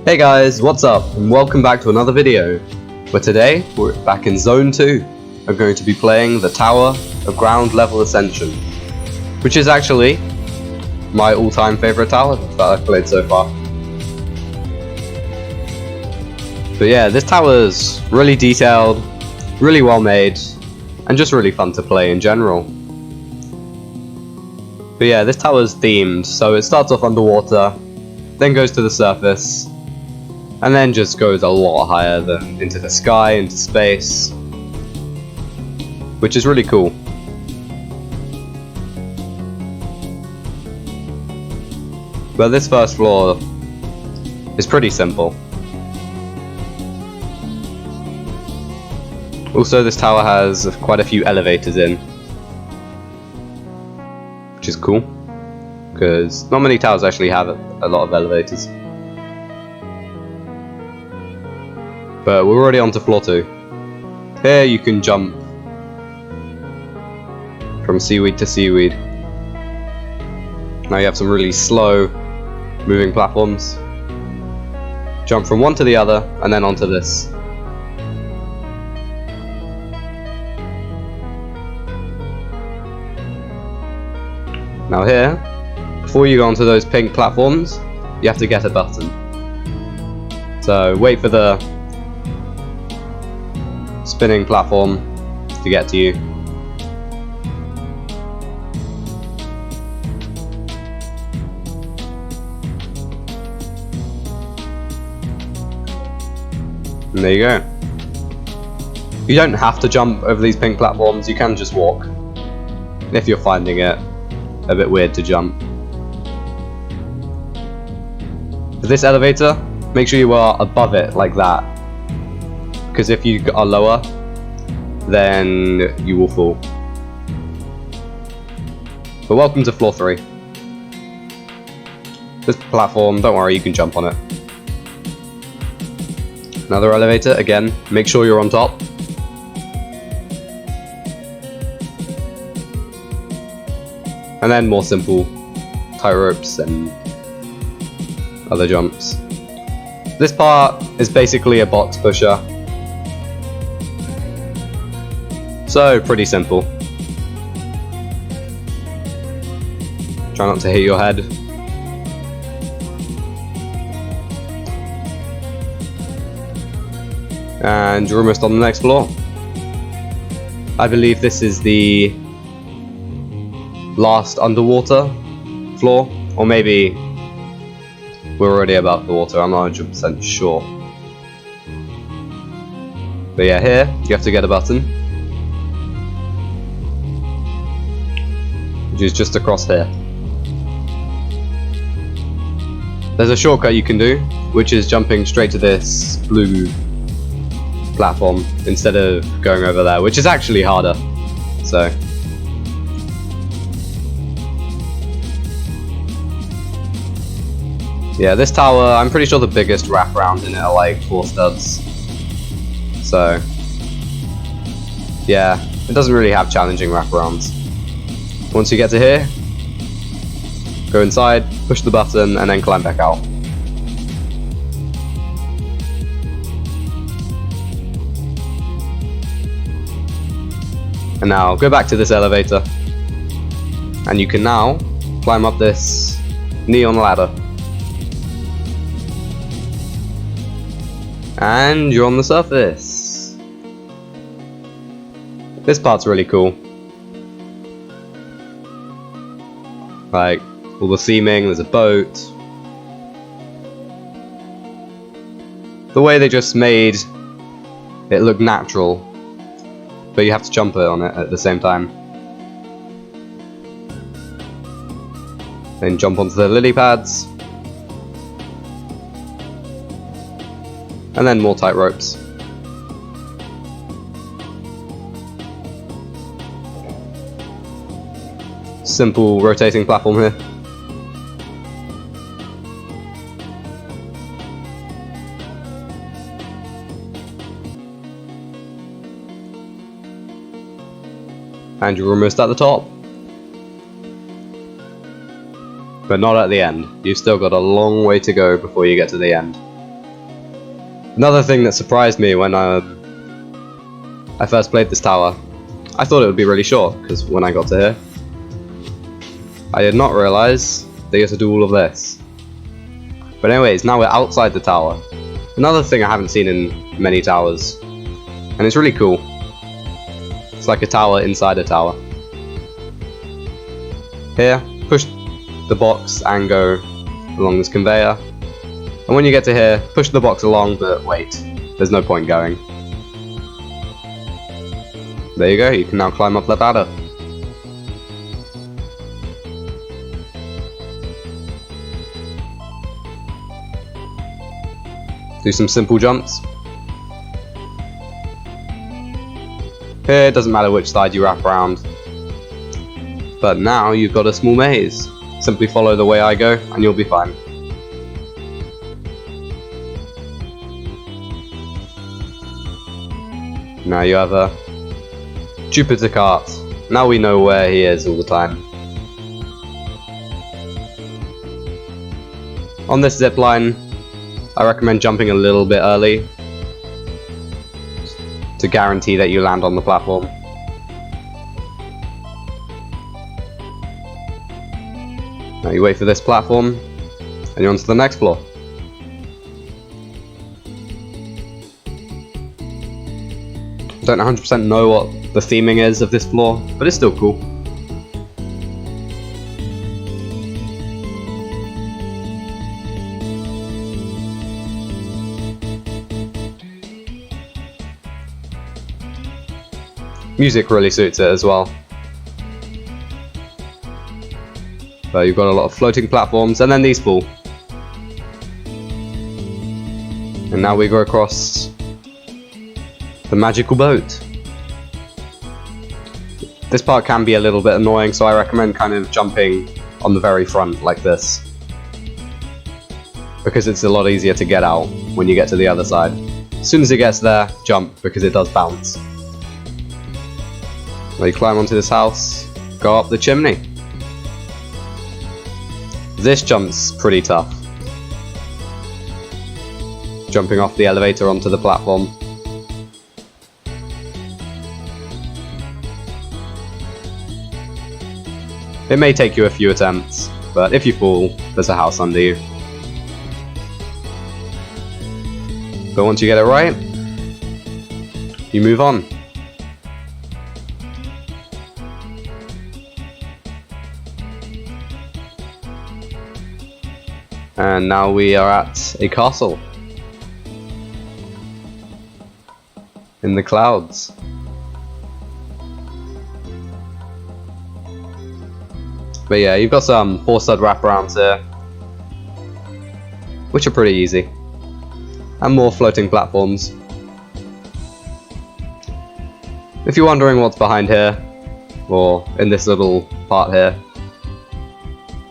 Hey guys, what's up? And welcome back to another video, where today we're back in Zone 2. I'm going to be playing the Tower of Ground Level Ascension, which is actually my all-time favourite tower that I've played so far. But yeah, this tower is really detailed, really well made, and just really fun to play in general. But yeah, this tower is themed, so it starts off underwater, then goes to the surface, and then just goes a lot higher than into the sky, into space, which is really cool. But this first floor is pretty simple. Also, this tower has quite a few elevators in, which is cool, because not many towers actually have a lot of elevators. But we're already on to floor 2. Here you can jump from seaweed to seaweed. Now you have some really slow moving platforms. Jump from one to the other and then onto this. Now here, before you go onto those pink platforms, you have to get a button. So wait for the spinning platform to get to you. And there you go. You don't have to jump over these pink platforms, you can just walk, if you're finding it a bit weird to jump. For this elevator, make sure you are above it like that, because if you are lower, then you will fall. But welcome to floor 3. This platform, don't worry, you can jump on it. Another elevator, again, make sure you're on top. And then more simple tie ropes and other jumps. This part is basically a box pusher. So, pretty simple. Try not to hit your head. And you're almost on the next floor. I believe this is the last underwater floor, or maybe we're already above the water, I'm not 100% sure. But yeah, here you have to get a button, which is just across here. There's a shortcut you can do, which is jumping straight to this blue platform instead of going over there, which is actually harder. So yeah, this tower, I'm pretty sure the biggest wraparound in it are like 4 studs. So yeah, it doesn't really have challenging wraparounds. Once you get to here, go inside, push the button, and then climb back out. And now go back to this elevator, and you can now climb up this neon ladder. And you're on the surface. This part's really cool. Like, all the theming, there's a boat. The way they just made it look natural, but you have to jump on it at the same time. Then jump onto the lily pads. And then more tight ropes. Simple rotating platform here. And you're almost at the top. But not at the end. You've still got a long way to go before you get to the end. Another thing that surprised me when I first played this tower, I thought it would be really short, because when I got to here, I did not realise that you have to do all of this. But anyways, now we're outside the tower. Another thing I haven't seen in many towers, and it's really cool. It's like a tower inside a tower. Here, push the box and go along this conveyor. And when you get to here, push the box along, but wait, there's no point going. There you go, you can now climb up the ladder. Do some simple jumps. Here, it doesn't matter which side you wrap around. But now you've got a small maze. Simply follow the way I go, and you'll be fine. Now you have a Jupiter cart. Now we know where he is all the time. On this zip line, I recommend jumping a little bit early to guarantee that you land on the platform. Now you wait for this platform, and you're on to the next floor. Don't 100% know what the theming is of this floor, but it's still cool. Music really suits it as well. So you've got a lot of floating platforms, and then these fall. And now we go across the magical boat. This part can be a little bit annoying, so I recommend kind of jumping on the very front like this, because it's a lot easier to get out when you get to the other side. As soon as it gets there, jump, because it does bounce. Now you climb onto this house, go up the chimney. This jump's pretty tough. Jumping off the elevator onto the platform. It may take you a few attempts, but if you fall, there's a house under you. But once you get it right, you move on. And now we are at a castle in the clouds. But yeah, you've got some 4-stud wraparounds here, which are pretty easy, and more floating platforms. If you're wondering what's behind here, or in this little part here,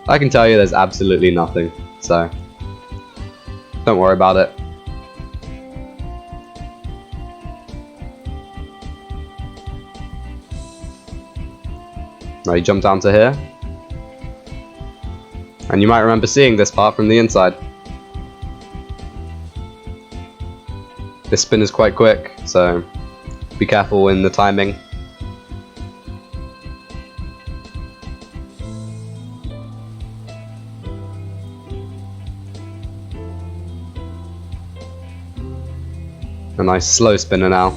I can tell you there's absolutely nothing, so don't worry about it. Now you jump down to here, and you might remember seeing this part from the inside. This spin is quite quick, so be careful in the timing. A nice slow spinner now.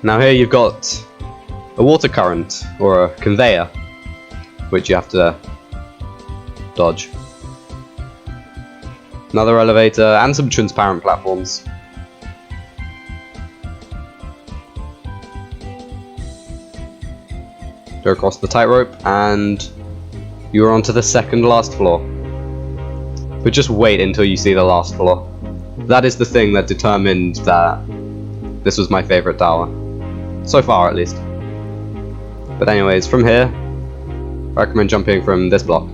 Now here you've got a water current, or a conveyor, which you have to dodge. Another elevator, and some transparent platforms. Go across the tightrope, and you're onto the second last floor. But just wait until you see the last floor. That is the thing that determined that this was my favourite tower. So far, at least. But anyways, from here, I recommend jumping from this block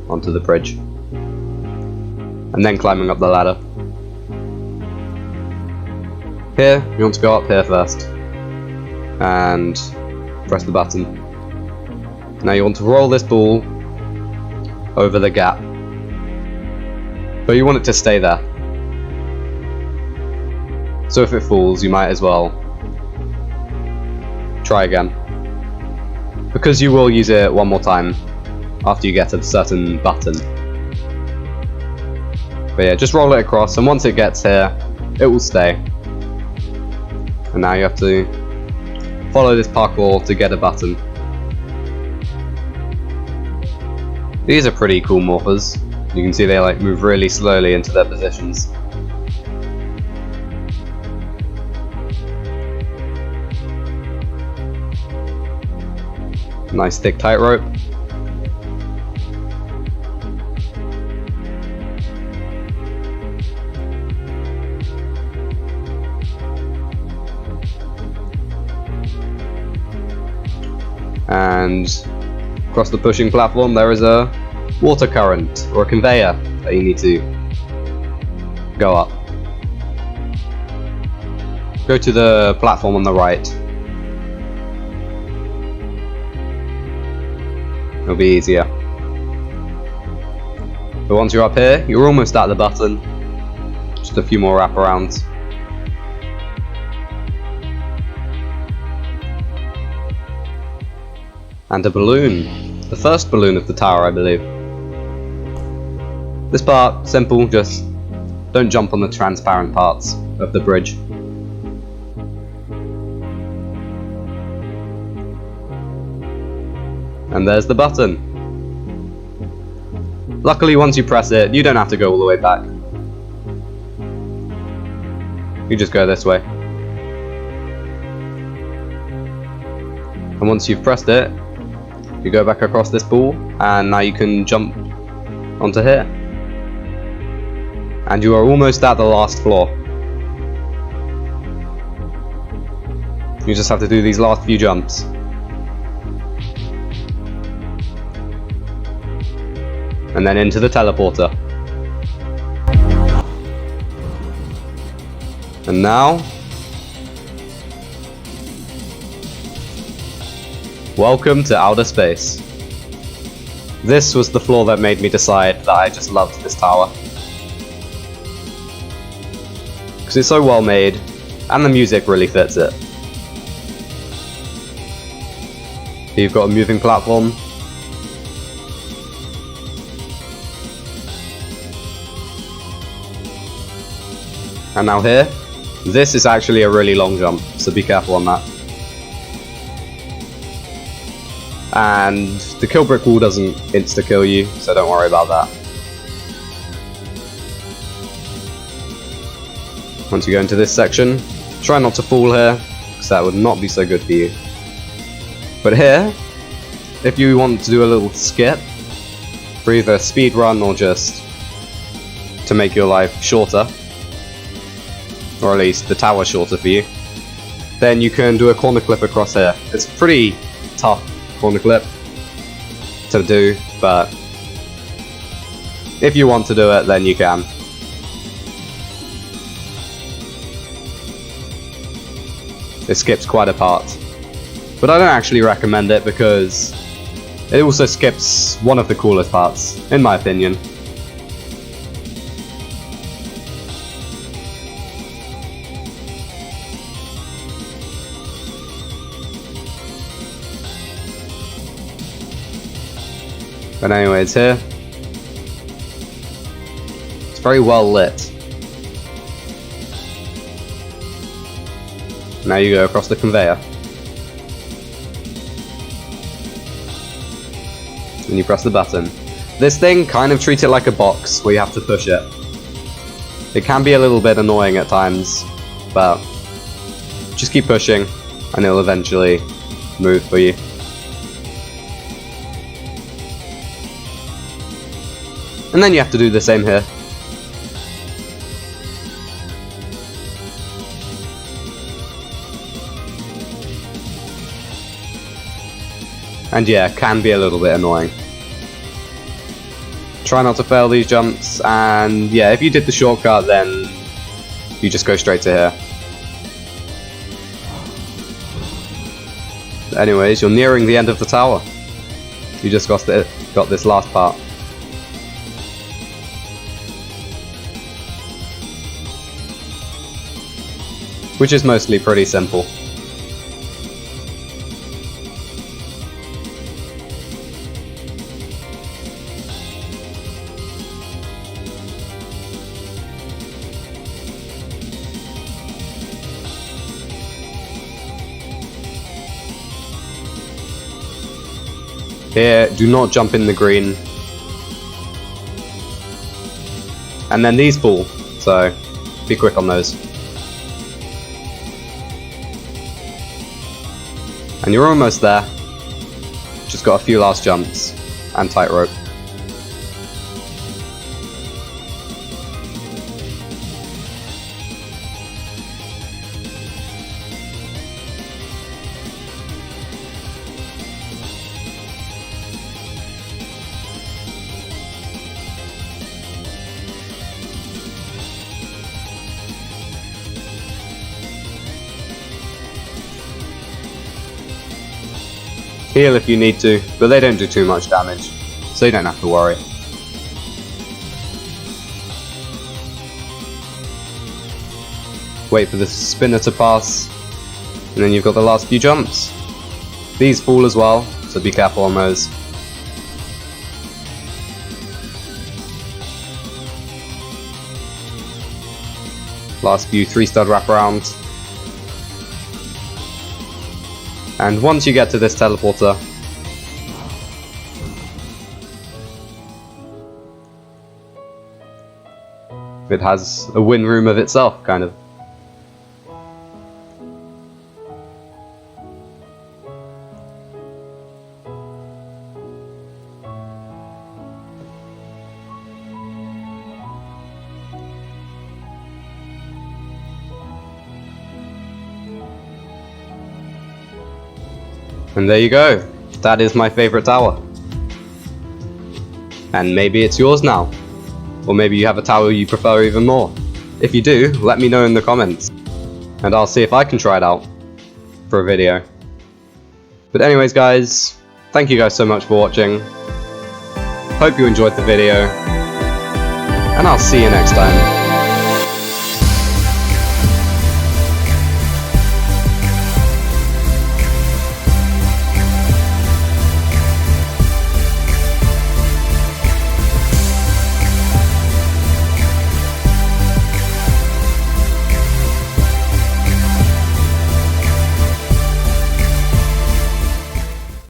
onto the bridge, and then climbing up the ladder. Here, you want to go up here first, and Press the button. Now you want to roll this ball over the gap. But you want it to stay there. So if it falls, you might as well try again. Because you will use it one more time after you get a certain button. But yeah, just roll it across, and once it gets here, it will stay. And now you have to follow this parkour to get a button. These are pretty cool morphers. You can see they like move really slowly into their positions. Nice thick tightrope. And across the pushing platform there is a water current or a conveyor that you need to go up. Go to the platform on the right. It'll be easier. But once you're up here, you're almost at the button. Just a few more wraparounds. And a balloon. The first balloon of the tower, I believe. This part, simple, just don't jump on the transparent parts of the bridge. And there's the button. Luckily, once you press it, you don't have to go all the way back. You just go this way. And once you've pressed it, you go back across this pool, and now you can jump onto here. And you are almost at the last floor. You just have to do these last few jumps. And then into the teleporter. And now, welcome to outer space. This was the floor that made me decide that I just loved this tower. Because it's so well made, and the music really fits it. You've got a moving platform. And now here, this is actually a really long jump, so be careful on that. And the kill brick wall doesn't insta-kill you, so don't worry about that. Once you go into this section, try not to fall here, because that would not be so good for you. But here, if you want to do a little skip, for either speed run or just to make your life shorter, or at least the tower shorter for you, then you can do a corner clip across here. It's a pretty tough corner clip to do, but if you want to do it, then you can. It skips quite a part, but I don't actually recommend it because it also skips one of the coolest parts, in my opinion. But anyways, here, it's very well lit. Now you go across the conveyor. And you press the button. This thing kind of treats it like a box where you have to push it. It can be a little bit annoying at times, but just keep pushing and it'll eventually move for you. And then you have to do the same here. And yeah, can be a little bit annoying. Try not to fail these jumps, and yeah, if you did the shortcut, then you just go straight to here. Anyways, you're nearing the end of the tower. You just got this last part. Which is mostly pretty simple. Here, do not jump in the green. And then these fall, so be quick on those. And you're almost there. Just got a few last jumps and tightrope. Heal if you need to, but they don't do too much damage, so you don't have to worry. Wait for the spinner to pass, and then you've got the last few jumps. These fall as well, so be careful on those. Last few 3-stud wraparounds. And once you get to this teleporter, it has a win room of itself, kind of. And there you go. That is my favorite tower. And maybe it's yours now. Or maybe you have a tower you prefer even more. If you do, let me know in the comments. And I'll see if I can try it out for a video. But anyways guys, thank you guys so much for watching. Hope you enjoyed the video. And I'll see you next time.